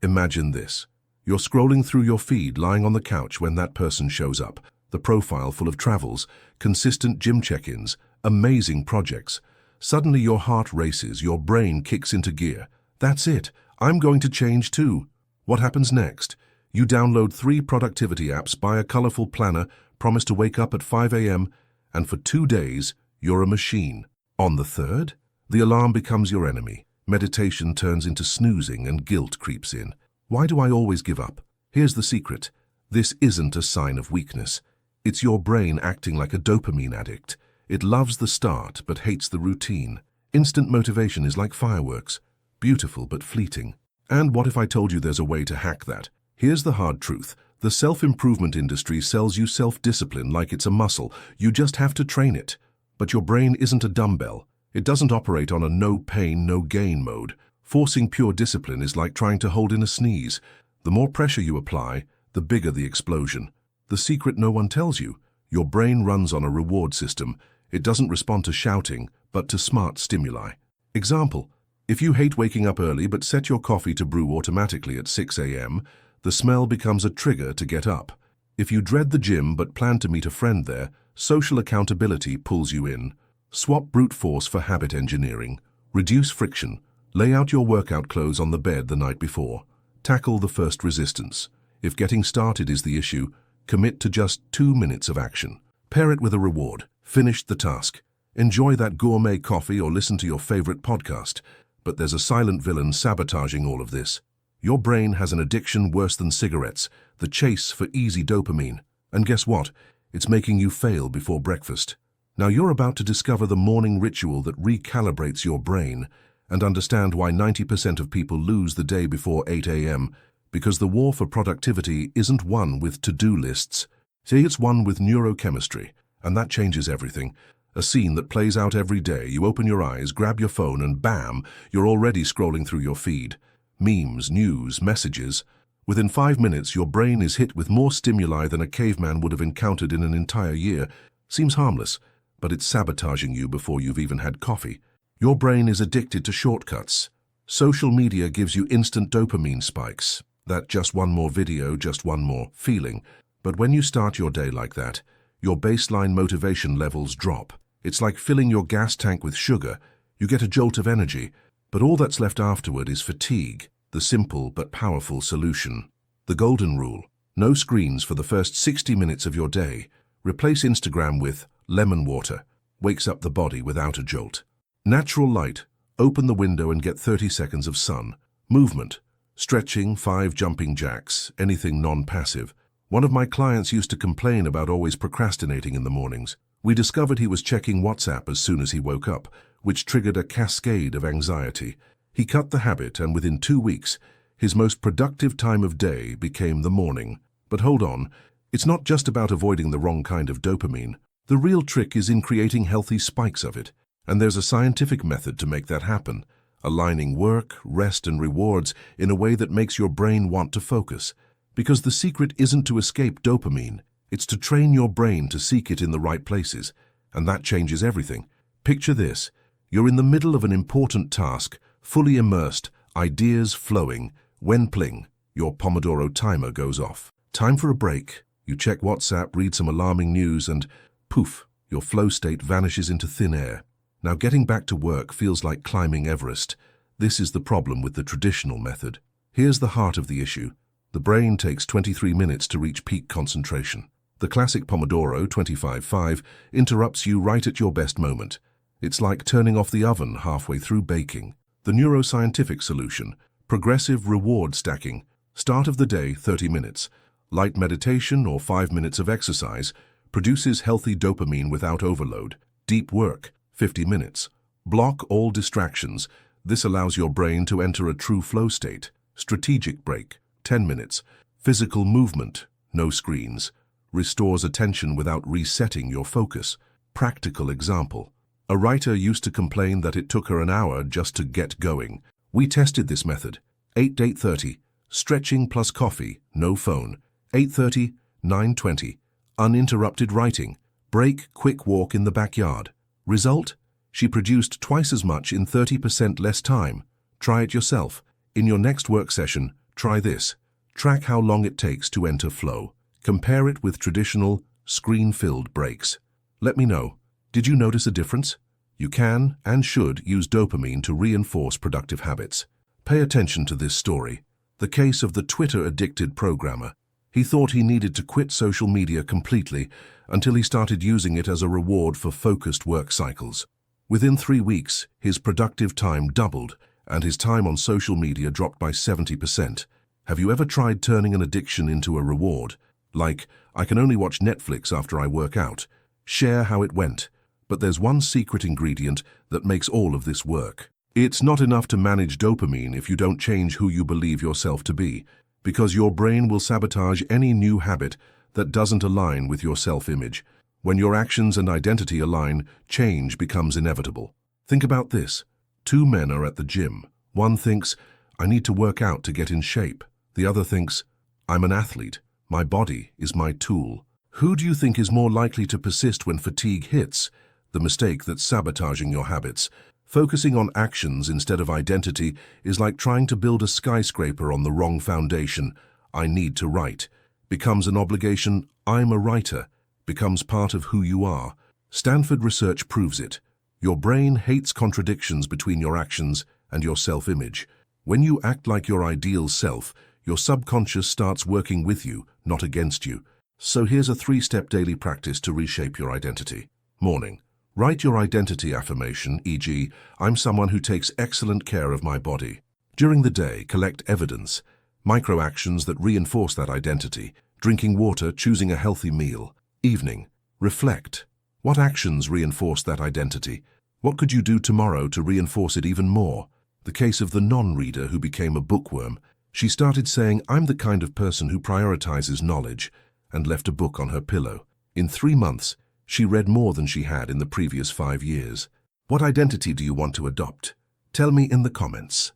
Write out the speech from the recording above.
Imagine this. You're scrolling through your feed, lying on the couch when that person shows up. The profile full of travels, consistent gym check-ins, amazing projects. Suddenly your heart races, your brain kicks into gear. That's it. I'm going to change too. What happens next? You download 3 productivity apps, buy a colorful planner, promise to wake up at 5 a.m., and for 2 days, you're a machine. On the third, the alarm becomes your enemy. Meditation turns into snoozing and guilt creeps in. Why do I always give up? Here's the secret. This isn't a sign of weakness. It's your brain acting like a dopamine addict. It loves the start but hates the routine. Instant motivation is like fireworks. Beautiful but fleeting. And what if I told you there's a way to hack that? Here's the hard truth. The self-improvement industry sells you self-discipline like it's a muscle. You just have to train it. But your brain isn't a dumbbell. It doesn't operate on a no pain, no gain mode. Forcing pure discipline is like trying to hold in a sneeze. The more pressure you apply, the bigger the explosion. The secret no one tells you. Your brain runs on a reward system. It doesn't respond to shouting, but to smart stimuli. Example, if you hate waking up early but set your coffee to brew automatically at 6 a.m., the smell becomes a trigger to get up. If you dread the gym but plan to meet a friend there, social accountability pulls you in. Swap brute force for habit engineering. Reduce friction. Lay out your workout clothes on the bed the night before. Tackle the first resistance. If getting started is the issue, commit to just 2 minutes of action. Pair it with a reward. Finish the task. Enjoy that gourmet coffee or listen to your favorite podcast. But there's a silent villain sabotaging all of this. Your brain has an addiction worse than cigarettes, the chase for easy dopamine. And guess what? It's making you fail before breakfast. Now you're about to discover the morning ritual that recalibrates your brain and understand why 90% of people lose the day before 8 a.m. because the war for productivity isn't won with to-do lists. See, it's won with neurochemistry, and that changes everything. A scene that plays out every day. You open your eyes, grab your phone, and bam, you're already scrolling through your feed. Memes, news, messages. Within 5 minutes, your brain is hit with more stimuli than a caveman would have encountered in an entire year. Seems harmless, but it's sabotaging you before you've even had coffee. Your brain is addicted to shortcuts. Social media gives you instant dopamine spikes. That just one more video, just one more feeling. But when you start your day like that, your baseline motivation levels drop. It's like filling your gas tank with sugar. You get a jolt of energy, but all that's left afterward is fatigue, the simple but powerful solution. The golden rule: no screens for the first 60 minutes of your day. Replace Instagram with lemon water. Wakes up the body without a jolt. Natural light. Open the window and get 30 seconds of sun. Movement. Stretching, 5 jumping jacks, anything non-passive. One of my clients used to complain about always procrastinating in the mornings. We discovered he was checking WhatsApp as soon as he woke up, which triggered a cascade of anxiety. He cut the habit, and within 2 weeks, his most productive time of day became the morning. But hold on, it's not just about avoiding the wrong kind of dopamine. The real trick is in creating healthy spikes of it. And there's a scientific method to make that happen, aligning work, rest, and rewards in a way that makes your brain want to focus. Because the secret isn't to escape dopamine, it's to train your brain to seek it in the right places, and that changes everything. Picture this: you're in the middle of an important task, fully immersed, ideas flowing, when pling, your Pomodoro timer goes off. Time for a break. You check WhatsApp, read some alarming news, and poof, your flow state vanishes into thin air. Now getting back to work feels like climbing Everest. This is the problem with the traditional method. Here's the heart of the issue. The brain takes 23 minutes to reach peak concentration. The classic Pomodoro 25-5 interrupts you right at your best moment. It's like turning off the oven halfway through baking. The neuroscientific solution: progressive reward stacking. Start of the day, 30 minutes. Light meditation or 5 minutes of exercise produces healthy dopamine without overload. Deep work, 50 minutes. Block all distractions. This allows your brain to enter a true flow state. Strategic break, 10 minutes. Physical movement, no screens. Restores attention without resetting your focus. Practical example: a writer used to complain that it took her an hour just to get going. We tested this method. 8 to 8:30, stretching plus coffee, no phone. 8:30, 9:20, uninterrupted writing. Break, quick walk in the backyard. Result? She produced twice as much in 30% less time. Try it yourself. In your next work session, Try this. Track how long it takes to enter flow. Compare it with traditional, screen-filled breaks. Let me know. Did you notice a difference? You can and should use dopamine to reinforce productive habits. Pay attention to this story. The case of the Twitter-addicted programmer. He thought he needed to quit social media completely until he started using it as a reward for focused work cycles. Within 3 weeks, his productive time doubled and his time on social media dropped by 70%. Have you ever tried turning an addiction into a reward? Like, I can only watch Netflix after I work out. Share how it went. But there's one secret ingredient that makes all of this work. It's not enough to manage dopamine if you don't change who you believe yourself to be, because your brain will sabotage any new habit that doesn't align with your self-image. When your actions and identity align, change becomes inevitable. Think about this. 2 men are at the gym. One thinks, I need to work out to get in shape. The other thinks, I'm an athlete. My body is my tool. Who do you think is more likely to persist when fatigue hits? The mistake that's sabotaging your habits. Focusing on actions instead of identity is like trying to build a skyscraper on the wrong foundation. I need to write. Becomes an obligation. I'm a writer. Becomes part of who you are. Stanford research proves it. Your brain hates contradictions between your actions and your self-image. When you act like your ideal self, your subconscious starts working with you, not against you. So here's a 3-step daily practice to reshape your identity. Morning. Write your identity affirmation, e.g., I'm someone who takes excellent care of my body. During the day, collect evidence, micro-actions that reinforce that identity, drinking water, choosing a healthy meal. Evening. Reflect. What actions reinforce that identity? What could you do tomorrow to reinforce it even more? The case of the non-reader who became a bookworm. She started saying, I'm the kind of person who prioritizes knowledge, and left a book on her pillow. In 3 months, she read more than she had in the previous 5 years. What identity do you want to adopt? Tell me in the comments.